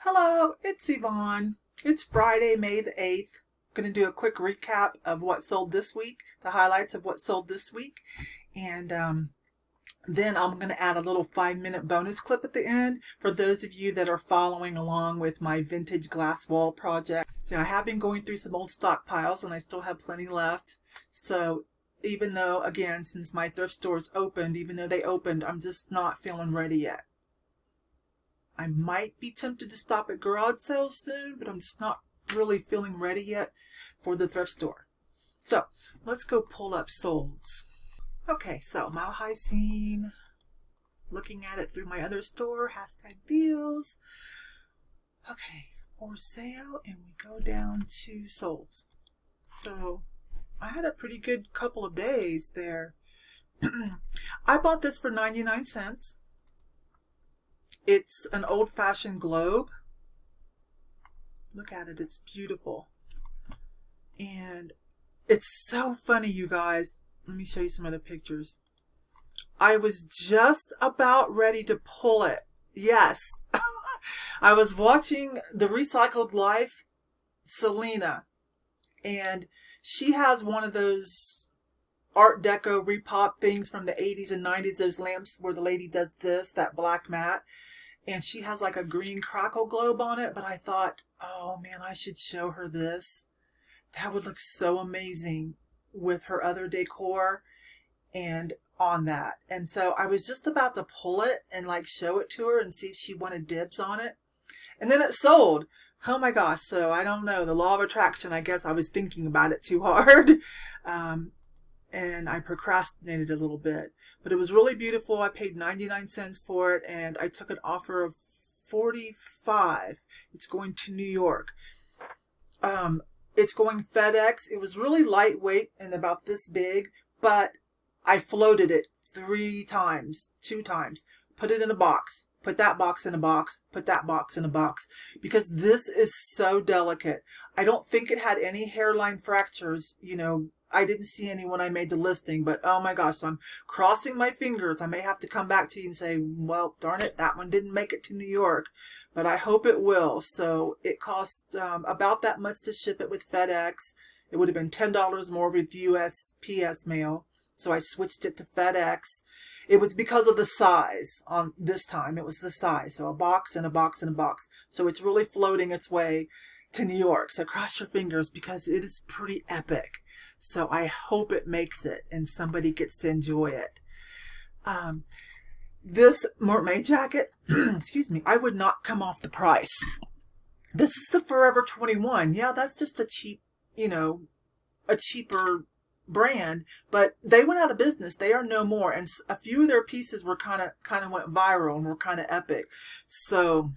Hello, it's Yvonne. It's Friday, May the 8th. I'm going to do a quick recap of what sold this week, the highlights of what sold this week. And then I'm going to add a little 5-minute bonus clip at the end for those of you that are following along with my vintage glass wall project. So I have been going through some old stockpiles and I still have plenty left. So even though, again, since my thrift stores opened, even though they opened, I'm just not feeling ready yet. I might be tempted to stop at garage sales soon, but I'm just not really feeling ready yet for the thrift store. So let's go pull up solds. Okay, so Mile High Scene, looking at it through my other store, hashtag deals. Okay, for sale, and we go down to solds. So I had a pretty good couple of days there. I bought this for 99 cents. It's an old-fashioned globe. Look at it, it's beautiful. And it's so funny, you guys. Let me show you some other pictures. I was just about ready to pull it. Yes. I was watching the Recycled Life, Selena, and she has one of those Art Deco repop things from the 80s and 90s, those lamps where the lady does this, that black mat. And she has like a green crackle globe on it, but I thought, oh man, I should show her this. That would look so amazing with her other decor and on that. And so I was just about to pull it and like show it to her and see if she wanted dibs on it. And then it sold. Oh my gosh. So I don't know. The law of attraction, I guess I was thinking about it too hard. And I procrastinated a little bit. But it was really beautiful. I paid 99 cents for it, and I took an offer of 45. It's going to New York. It's going FedEx. It was really lightweight and about this big, but I floated it 2 times, put it in a box, put that box in a box, put that box in a box, because this is so delicate. I don't think it had any hairline fractures, you know. I didn't see any when I made the listing, but oh my gosh, so I'm crossing my fingers. I may have to come back to you and say, well, darn it, that one didn't make it to New York, but I hope it will. So it cost about that much to ship it with FedEx. It would have been $10 more with USPS mail. So I switched it to FedEx. It was because of the size on this time. It was the size. So a box and a box and a box. So it's really floating its way to New York. So cross your fingers because it is pretty epic. So I hope it makes it and somebody gets to enjoy it. This Mortmain Jacket, excuse me, I would not come off the price. This is the Forever 21. Yeah, that's just a cheap, you know, a cheaper brand, but they went out of business. They are no more. And a few of their pieces were kind of went viral and were kind of epic. So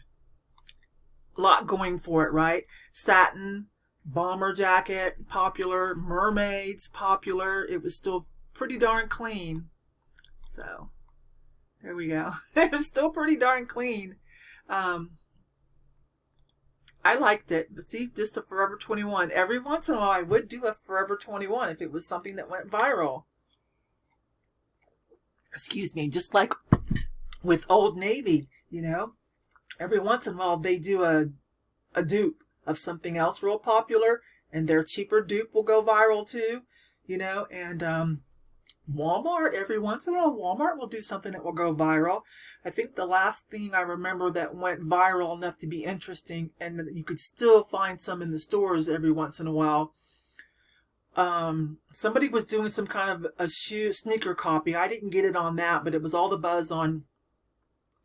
a lot going for it, right? Satin, bomber jacket, popular. Mermaids, popular. It was still pretty darn clean. So there we go. It was still pretty darn clean. I liked it. But see, just a Forever 21. Every once in a while I would do a Forever 21 if it was something that went viral. Excuse me. Just like with Old Navy, you know. Every once in a while they do a dupe of something else real popular, and their cheaper dupe will go viral too, you know. And Walmart, every once in a while Walmart will do something that will go viral. I think the last thing I remember that went viral enough to be interesting, and that you could still find some in the stores every once in a while, somebody was doing some kind of a sneaker copy. I didn't get it on that, but it was all the buzz on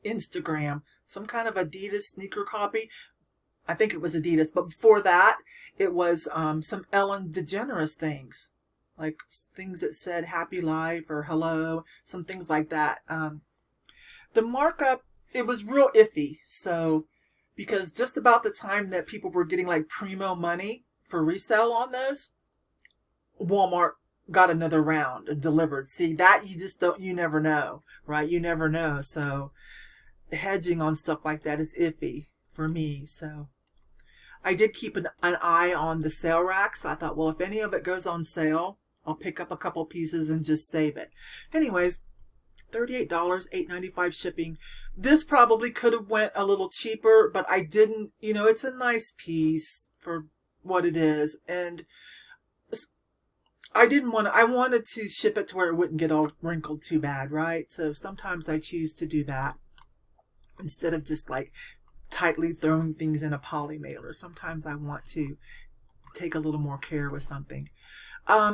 Instagram. Some kind of Adidas sneaker copy. I think it was Adidas, but before that, it was some Ellen DeGeneres things, like things that said "Happy Life" or "Hello," some things like that. The markup, it was real iffy. So, because just about the time that people were getting like primo money for resale on those, Walmart got another round delivered. See, that you just don't, you never know, right? You never know. So hedging on stuff like that is iffy for me. So I did keep an eye on the sale racks. I thought, well, if any of it goes on sale, I'll pick up a couple pieces and just save it. Anyways, $38, $8.95 shipping. This probably could have went a little cheaper, but I didn't. You know, it's a nice piece for what it is, and I didn't want to. I wanted to ship it to where it wouldn't get all wrinkled too bad, right? So sometimes I choose to do that instead of just like tightly throwing things in a poly mailer. Sometimes I want to take a little more care with something.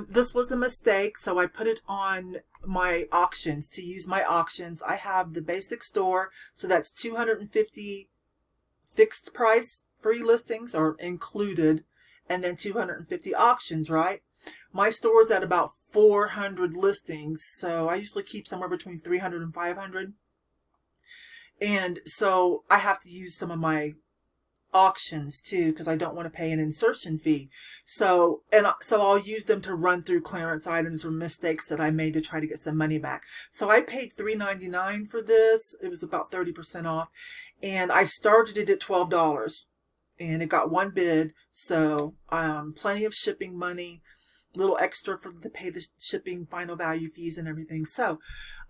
This was a mistake, so I put it on my auctions. To use my auctions, I have the basic store, so that's 250 fixed price free listings are included, and then 250 auctions, right? My store is at about 400 listings, so I usually keep somewhere between 300 and 500. And so I have to use some of my auctions too, because I don't want to pay an insertion fee. So I'll use them to run through clearance items or mistakes that I made to try to get some money back. So I paid $3.99 for this. It was about 30% off, and I started it at $12, and it got one bid. So plenty of shipping money, little extra for to pay the shipping final value fees and everything. So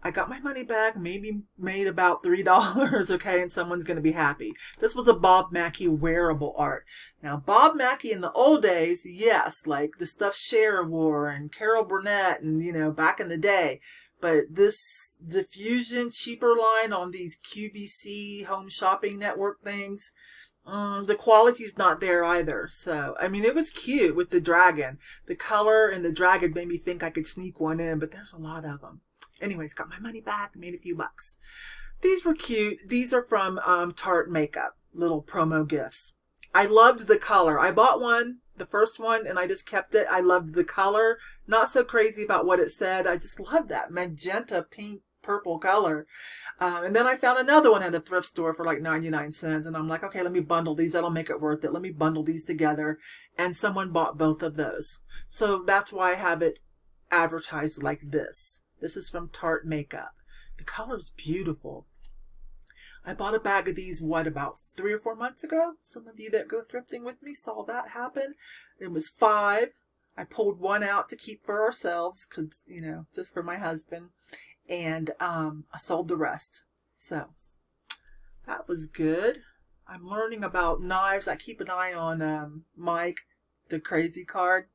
I got my money back, maybe made about $3, okay, and someone's going to be happy. This was a Bob Mackie wearable art. Now, Bob Mackie in the old days, yes, like the stuff Cher wore and Carol Burnett and, you know, back in the day. But this diffusion cheaper line on these QVC home shopping network things, the quality's not there either. So, I mean, it was cute with the dragon. The color and the dragon made me think I could sneak one in, but there's a lot of them. Anyways, got my money back, made a few bucks. These were cute. These are from Tarte Makeup, little promo gifts. I loved the color. I bought one, the first one, and I just kept it. I loved the color. Not so crazy about what it said. I just loved that magenta pink purple color. And then I found another one at a thrift store for like 99 cents. And I'm like, okay, let me bundle these. That'll make it worth it. Let me bundle these together. And someone bought both of those. So that's why I have it advertised like this. This is from Tarte Makeup. The color's beautiful. I bought a bag of these, about 3 or 4 months ago? Some of you that go thrifting with me saw that happen. It was 5. I pulled one out to keep for ourselves because, you know, just for my husband. And I sold the rest. So that was good. I'm learning about knives. I keep an eye on Mike, the crazy card,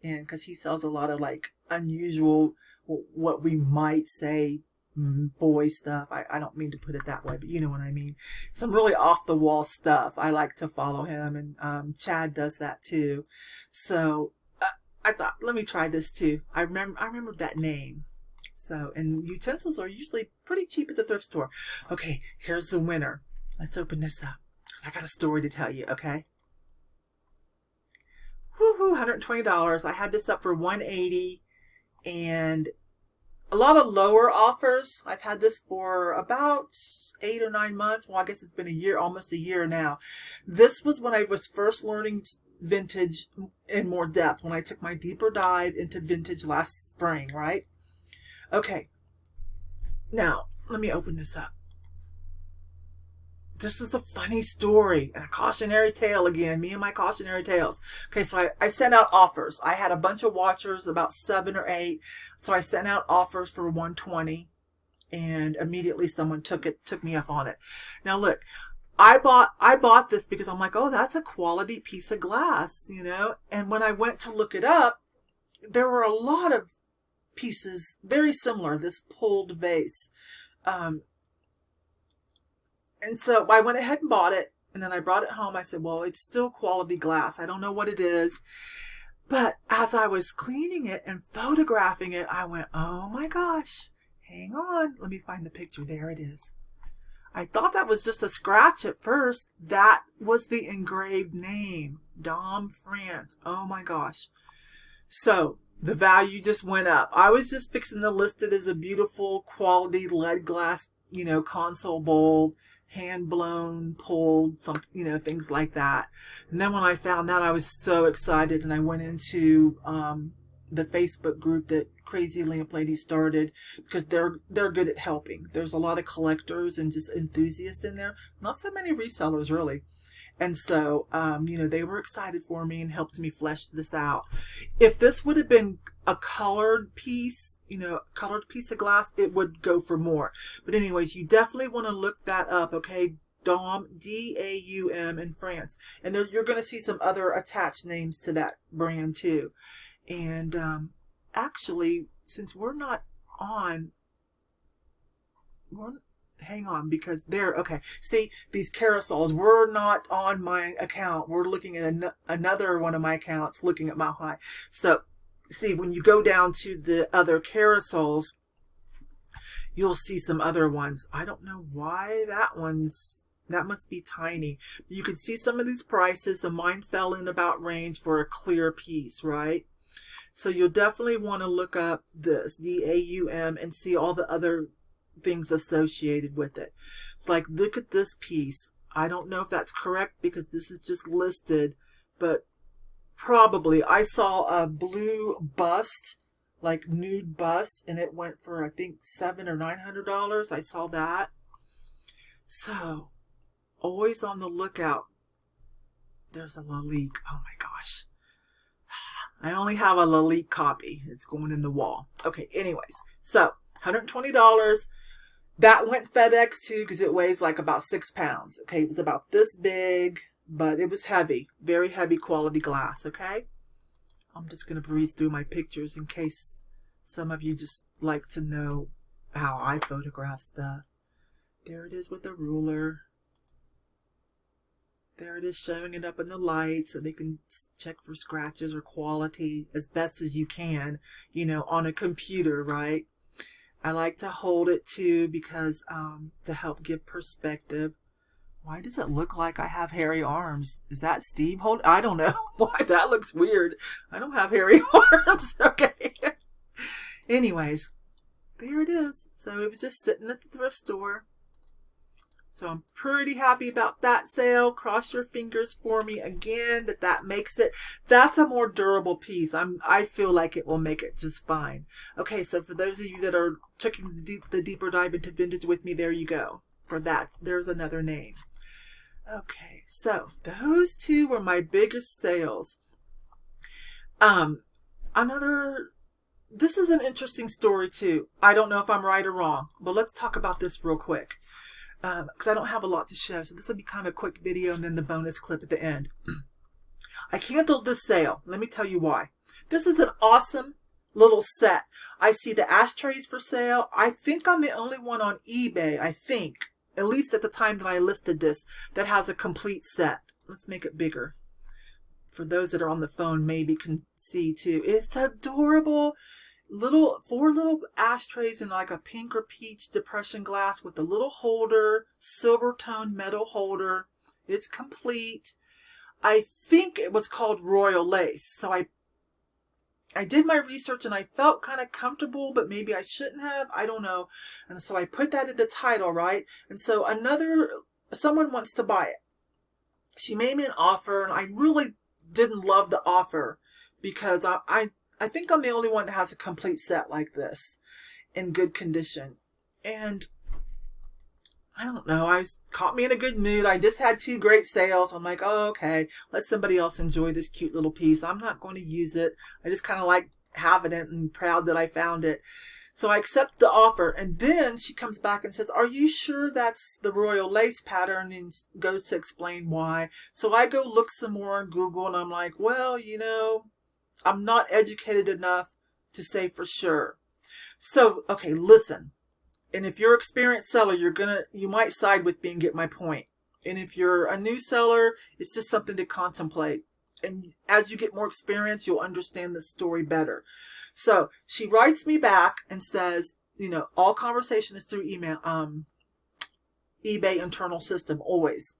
and because he sells a lot of like unusual, what we might say, boy stuff. I don't mean to put it that way, but you know what I mean. Some really off the wall stuff. I like to follow him, and Chad does that too. So I thought, let me try this too. I remembered that name. So, and utensils are usually pretty cheap at the thrift store. Okay, here's the winner. Let's open this up, because I got a story to tell you, okay? Woohoo, $120. I had this up for $180, and a lot of lower offers. I've had this for about 8 or 9 months. Well, I guess it's been a year, almost a year now. This was when I was first learning vintage in more depth, when I took my deeper dive into vintage last spring, right? Okay, now let me open this up. This is a funny story and a cautionary tale again. Me and my cautionary tales. Okay, so I sent out offers. I had a bunch of watchers, about 7 or 8. So I sent out offers for $120, and immediately someone took me up on it. Now look, I bought this because I'm like, oh, that's a quality piece of glass, you know. And when I went to look it up, there were a lot of pieces very similar, this pulled vase, and so I went ahead and bought it, and then I brought it home. I said, well, it's still quality glass. I don't know what it is, but as I was cleaning it and photographing it, I went, oh my gosh, hang on, let me find the picture. There it is. I thought that was just a scratch at first. That was the engraved name, Dom France. Oh my gosh. So the value just went up. I was just fixing to list it as a beautiful quality lead glass, you know, console bowl, hand blown, pulled, some, you know, things like that. And then when I found that, I was so excited, and I went into the Facebook group that Crazy Lamp Lady started, because they're good at helping. There's a lot of collectors and just enthusiasts in there. Not so many resellers really. And so, you know, they were excited for me and helped me flesh this out. If this would have been a colored piece, you know, a colored piece of glass, it would go for more. But anyways, you definitely want to look that up, okay? Daum, D-A-U-M in France. And there, you're going to see some other attached names to that brand too. And actually, since we're not on... hang on, because they're okay. See, these carousels, we're not on my account. We're looking at another one of my accounts, looking at my high. So, see, when you go down to the other carousels, you'll see some other ones. I don't know why that must be tiny. You can see some of these prices. So mine fell in about range for a clear piece, right? So you'll definitely want to look up this, D-A-U-M, and see all the other things associated with it. It's like, look at this piece. I don't know if that's correct because this is just listed, but probably. I saw a blue bust, like nude bust, and it went for I think $700 or $900. I saw that. So always on the lookout. There's a Lalique. Oh my gosh. I only have a Lalique copy. It's going in the wall. Okay, anyways. So $120. That went FedEx too because it weighs like about 6 pounds. Okay, it was about this big, but it was heavy. Very heavy quality glass, okay? I'm just going to breeze through my pictures in case some of you just like to know how I photograph stuff. There it is with the ruler. There it is showing it up in the light so they can check for scratches or quality as best as you can, you know, on a computer, right? I like to hold it too because to help give perspective. Why does it look like I have hairy arms? Is that Steve holding? I don't know why that looks weird. I don't have hairy arms. Okay. Anyways, there it is. So it was just sitting at the thrift store. So I'm pretty happy about that sale. Cross your fingers for me again that makes it. That's a more durable piece. I feel like it will make it just fine. Okay, so for those of you that are taking the deeper dive into vintage with me, there you go. For that, there's another name. Okay, so those two were my biggest sales. This is an interesting story too. I don't know if I'm right or wrong, but let's talk about this real quick. Because I don't have a lot to show, so this will be kind of a quick video and then the bonus clip at the end. I canceled this sale. Let me tell you why. This is an awesome little set. I see the ashtrays for sale. I think I'm the only one on eBay, I think, at least at the time that I listed this, that has a complete set. Let's make it bigger. For those that are on the phone, maybe can see too. It's adorable. Four little ashtrays in like a pink or peach depression glass with a little holder, silver tone metal holder. It's complete. I think it was called Royal Lace. So I did my research and I felt kind of comfortable, but maybe I shouldn't have. I don't know. And so I put that in the title, right? And so someone wants to buy it. She made me an offer and I really didn't love the offer because I think I'm the only one that has a complete set like this in good condition. And I don't know, caught me in a good mood. I just had 2 great sales. I'm like, oh, okay, let somebody else enjoy this cute little piece. I'm not going to use it. I just kind of like having it and proud that I found it. So I accept the offer. And then she comes back and says, are you sure that's the Royal Lace pattern? And goes to explain why. So I go look some more on Google and I'm like, well, you know, I'm not educated enough to say for sure. So, okay, listen. And if you're an experienced seller, you might side with me and get my point. And if you're a new seller, it's just something to contemplate. And as you get more experience, you'll understand the story better. So she writes me back and says, you know, all conversation is through email, eBay internal system, always.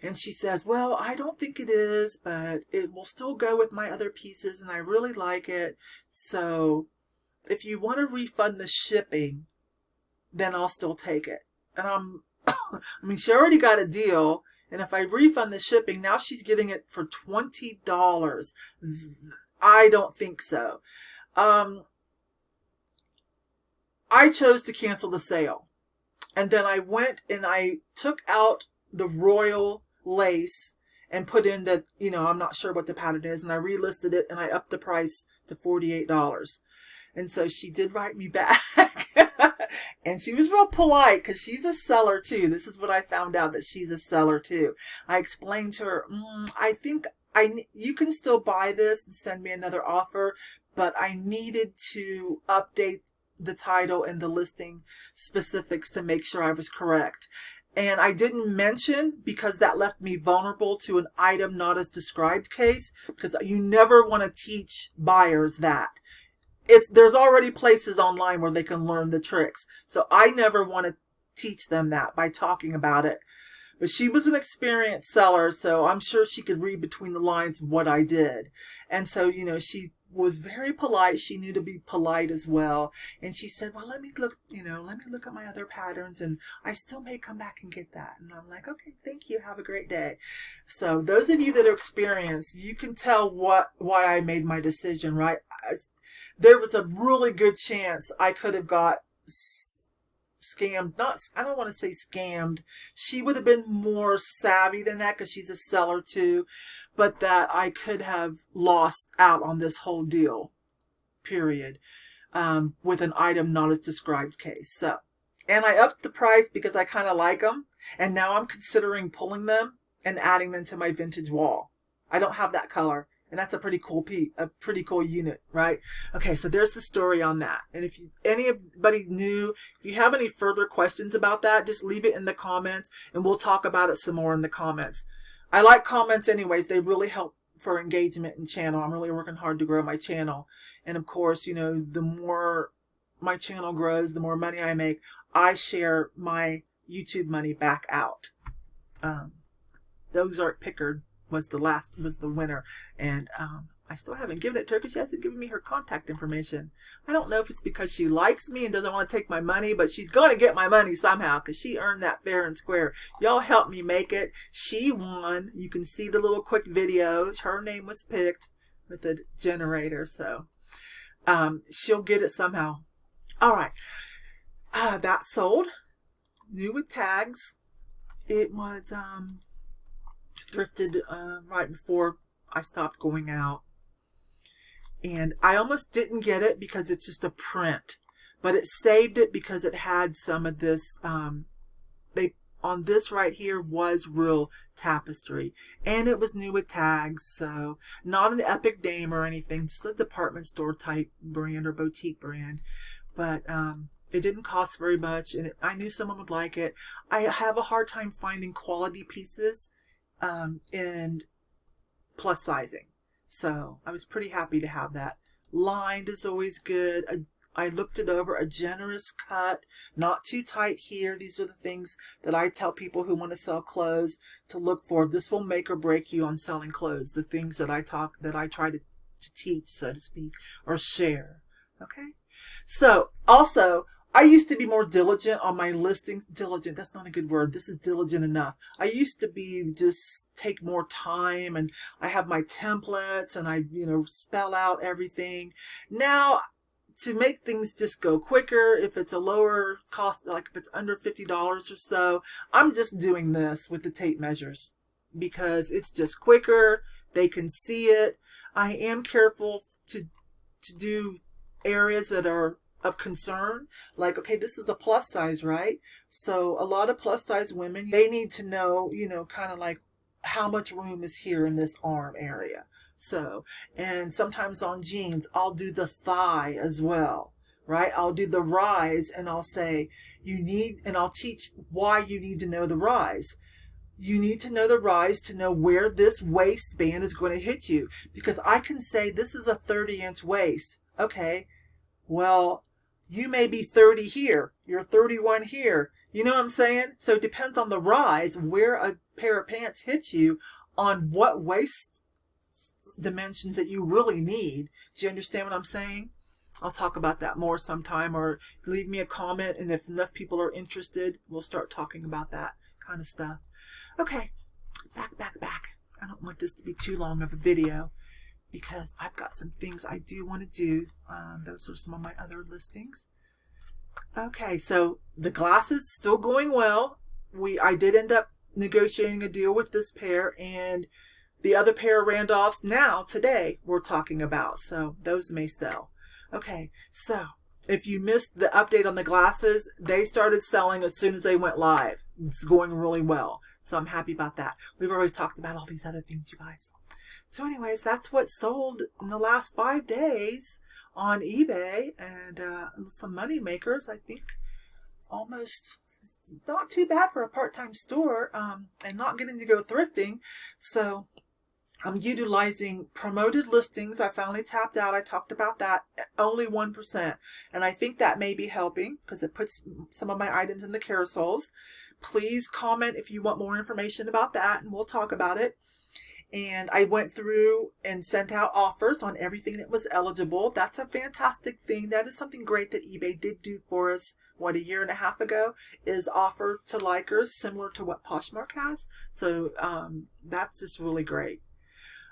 And she says, well, I don't think it is, but it will still go with my other pieces, and I really like it. So if you want to refund the shipping, then I'll still take it. And I mean, she already got a deal. And if I refund the shipping, now she's getting it for $20. I don't think so. I chose to cancel the sale. And then I went and I took out the royal lace and put in that, I'm not sure what the pattern is. And I relisted it and I upped the price to $48. And so she did write me back. And she was real polite because she's a seller too. This is what I found out, that she's a seller too. I explained to her, I think you can still buy this and send me another offer, but I needed to update the title and the listing specifics to make sure I was correct. And I didn't mention, because that left me vulnerable to an item not as described case, because you never want to teach buyers that. There's already places online where they can learn the tricks. So I never want to teach them that by talking about it. But she was an experienced seller, so I'm sure she could read between the lines of what I did. And so, she was very polite. She knew to be polite as well. And she said, well, let me look at my other patterns, and I still may come back and get that. And I'm like, okay, thank you. Have a great day. So those of you that are experienced, you can tell why I made my decision, right? There was a really good chance I could have got scammed. I don't want to say scammed. She would have been more savvy than that because she's a seller too. But that I could have lost out on this whole deal, period, with an item not as described case. So, and I upped the price because I kind of like them. And now I'm considering pulling them and adding them to my vintage wall. I don't have that color. And that's a pretty cool unit, right? Okay, so there's the story on that. And if anybody new, if you have any further questions about that, just leave it in the comments and we'll talk about it some more in the comments. I like comments anyways. They really help for engagement in channel. I'm really working hard to grow my channel. And of course, the more my channel grows, the more money I make, I share my YouTube money back out. Ozark Pickard was the winner, and I still haven't given it to her because she hasn't given me her contact information. I don't know if it's because she likes me and doesn't want to take my money, but she's going to get my money somehow because she earned that fair and square. Y'all helped me make it. She won. You can see the little quick video. Her name was picked with the generator, so she'll get it somehow. All right, that sold. New with tags. It was thrifted right before I stopped going out, and I almost didn't get it because it's just a print, but it saved it because it had some of this on this right here was real tapestry, and it was new with tags, so not an Epic Dame or anything, just a department store type brand or boutique brand, but it didn't cost very much, and I knew someone would like it. I have a hard time finding quality pieces and plus sizing, so I was pretty happy to have that. Lined is always good. I looked it over. A generous cut, not too tight here. These are the things that I tell people who want to sell clothes to look for. This will make or break you on selling clothes. The things that I try to teach, so to speak, or share. Okay, so also, I used to be more diligent on my listings. Diligent, that's not a good word. This is diligent enough. I used to just take more time, and I have my templates and I, spell out everything. Now, to make things just go quicker, if it's a lower cost, like if it's under $50 or so, I'm just doing this with the tape measures because it's just quicker. They can see it. I am careful to do areas that are of concern, like, okay, this is a plus size, right? So a lot of plus size women, they need to know, kind of like how much room is here in this arm area. So, and sometimes on jeans, I'll do the thigh as well, right? I'll do the rise, and I'll say I'll teach why you need to know the rise. You need to know the rise to know where this waistband is going to hit you, because I can say this is a 30-inch waist. Okay, well, you may be 30 here, you're 31 here. You know what I'm saying? So it depends on the rise, where a pair of pants hits you, on what waist dimensions that you really need. Do you understand what I'm saying? I'll talk about that more sometime, or leave me a comment, and if enough people are interested, we'll start talking about that kind of stuff. Okay, back. I don't want this to be too long of a video. because I've got some things I do want to do. Those are some of my other listings. Okay, so the glasses still going well. I did end up negotiating a deal with this pair, and the other pair of Randolphs now today we're talking about, so those may sell. Okay, so if you missed the update on the glasses, they started selling as soon as they went live. It's going really well, so I'm happy about that. We've already talked about all these other things, you guys. So anyways, that's what sold in the last 5 days on eBay, and some money makers. I think almost not too bad for a part-time store, and not getting to go thrifting. So I'm utilizing promoted listings. I finally tapped out. I talked about that. Only 1%. And I think that may be helping because it puts some of my items in the carousels. Please comment if you want more information about that, and we'll talk about it. And I went through and sent out offers on everything that was eligible. That's a fantastic thing. That is something great that eBay did do for us, what, 1.5 years ago, is offer to likers similar to what Poshmark has. So that's just really great.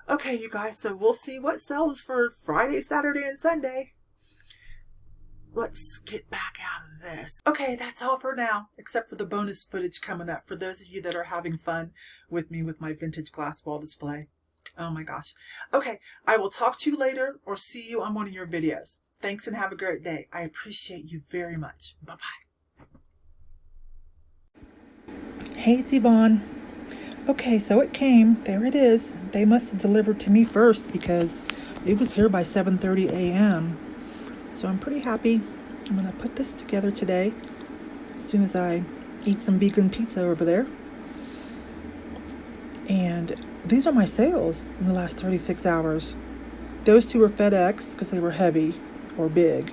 Okay, you guys, so we'll see what sells for Friday, Saturday, and Sunday. Let's get back out of this. Okay, that's all for now, except for the bonus footage coming up for those of you that are having fun with me with my vintage glass wall display. Oh my gosh. Okay, I will talk to you later or see you on one of your videos. Thanks and have a great day. I appreciate you very much. Bye-bye. Hey, it's Yvonne. Okay, so it came. There it is. They must have delivered to me first because it was here by 7:30 a.m. So I'm pretty happy. I'm going to put this together today as soon as I eat some vegan pizza over there. And these are my sales in the last 36 hours. Those two were FedEx because they were heavy or big.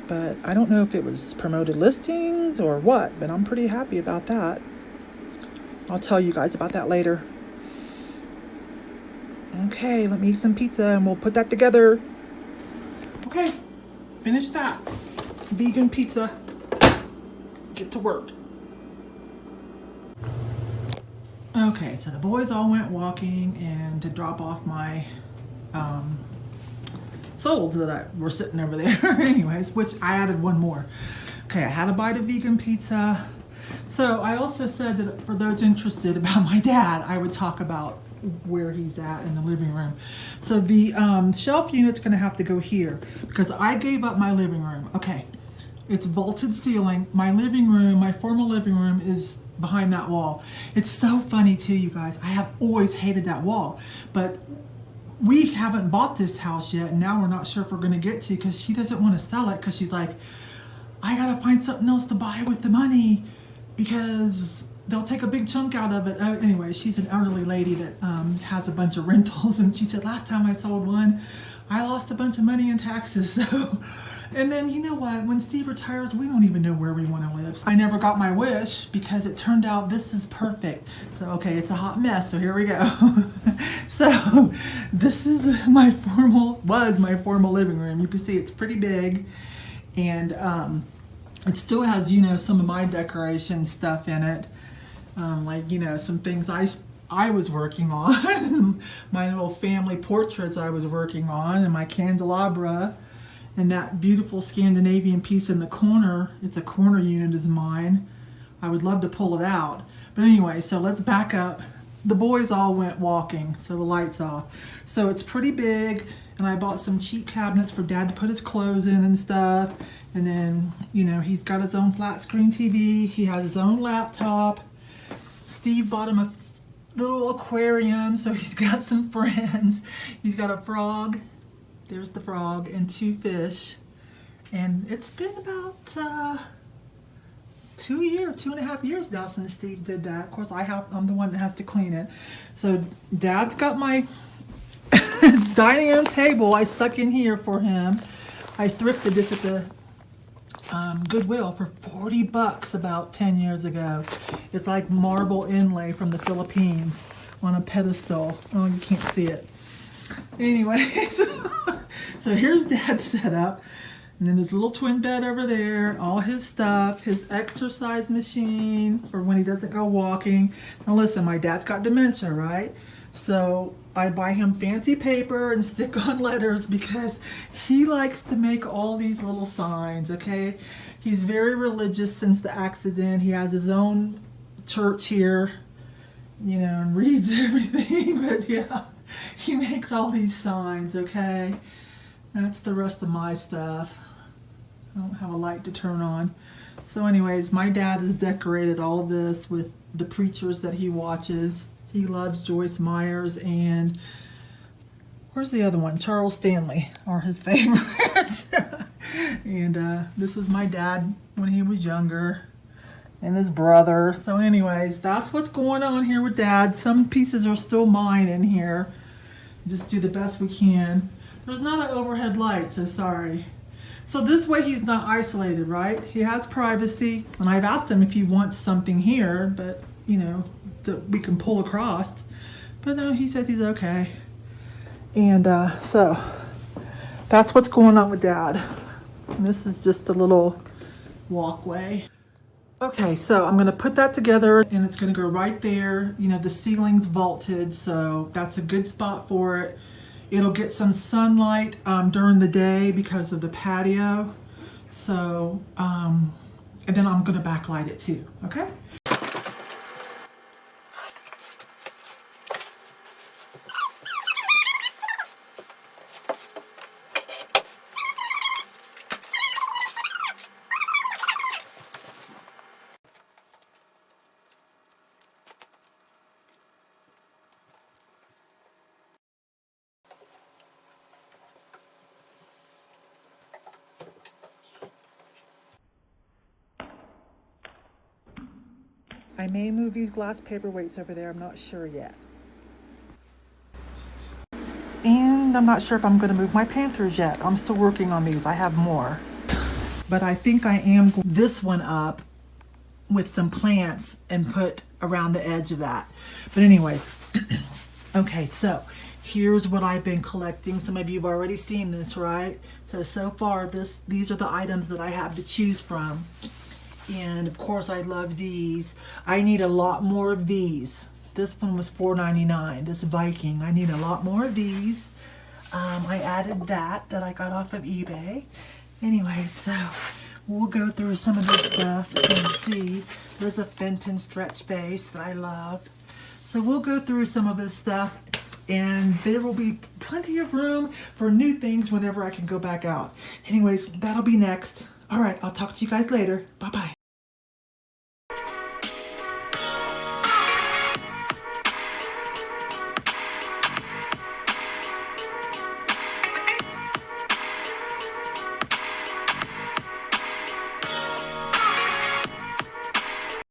But I don't know if it was promoted listings or what, but I'm pretty happy about that. I'll tell you guys about that later. Okay, let me eat some pizza and we'll put that together. Okay, finished that. Vegan pizza. Get to work. Okay, so the boys all went walking and to drop off my solds that were sitting over there. Anyways, which I added one more. Okay, I had a bite of vegan pizza. So I also said that for those interested about my dad, I would talk about where he's at in the living room. So the shelf unit's gonna have to go here because I gave up my living room. Okay, it's vaulted ceiling. My living room, my formal living room is behind that wall. It's so funny too, you guys. I have always hated that wall, but we haven't bought this house yet, and now we're not sure if we're gonna get to because she doesn't want to sell it because she's like, I gotta find something else to buy with the money because they'll take a big chunk out of it. Anyway, she's an elderly lady that has a bunch of rentals, and she said last time I sold one, I lost a bunch of money in taxes. So, and then you know what? When Steve retires, we don't even know where we want to live. I never got my wish because it turned out this is perfect. So okay, it's a hot mess. So here we go. So this is my formal living room. You can see it's pretty big, and it still has, you know, some of my decoration stuff in it. Like, you know, some things I was working on, my little family portraits I was working on, and my candelabra, and that beautiful Scandinavian piece in the corner. It's a corner unit is mine. I would love to pull it out. But anyway, so let's back up. The boys all went walking, so the light's off. So it's pretty big, and I bought some cheap cabinets for Dad to put his clothes in and stuff. And then, you know, he's got his own flat screen TV. He has his own laptop. Steve bought him a little aquarium, so he's got some friends. He's got a frog. There's the frog and 2 fish. And it's been about 2.5 years now since Steve did that. Of course, I'm the one that has to clean it. So Dad's got my dining room table I stuck in here for him. I thrifted this at the Goodwill for $40 about 10 years ago. It's like marble inlay from the Philippines on a pedestal. Oh, you can't see it. Anyways, so here's Dad's setup. And then this little twin bed over there, all his stuff, his exercise machine for when he doesn't go walking. Now listen, my dad's got dementia, right? So I buy him fancy paper and stick on letters because he likes to make all these little signs, okay? He's very religious since the accident. He has his own church here, you know, and reads everything. But yeah, he makes all these signs, okay? That's the rest of my stuff. I don't have a light to turn on. So anyways, my dad has decorated all this with the preachers that he watches. He loves Joyce Myers and where's the other one? Charles Stanley are his favorites. And this is my dad when he was younger and his brother. So anyways, that's what's going on here with Dad. Some pieces are still mine in here. Just do the best we can. There's not an overhead light, so sorry. So this way he's not isolated, right? He has privacy. And I've asked him if he wants something here, but you know, that we can pull across. But no, he says he's okay. And so that's what's going on with Dad. And this is just a little walkway. Okay, so I'm gonna put that together and it's gonna go right there. You know, the ceiling's vaulted, so that's a good spot for it. It'll get some sunlight during the day because of the patio. So, and then I'm gonna backlight it too, okay? I may move these glass paperweights over there. I'm not sure yet. And I'm not sure if I'm going to move my Panthers yet. I'm still working on these. I have more. But I think I am going this one up with some plants and put around the edge of that. But anyways, okay, so here's what I've been collecting. Some of you have already seen this, right? So far, these are the items that I have to choose from. And of course I love these. I need a lot more of these. This one was $4.99, this Viking. I need a lot more of these. I added that I got off of eBay. Anyway, so we'll go through some of this stuff and see. There's a Fenton stretch base that I love. So we'll go through some of this stuff and there will be plenty of room for new things whenever I can go back out. Anyways, that'll be next. All right, I'll talk to you guys later. Bye-bye.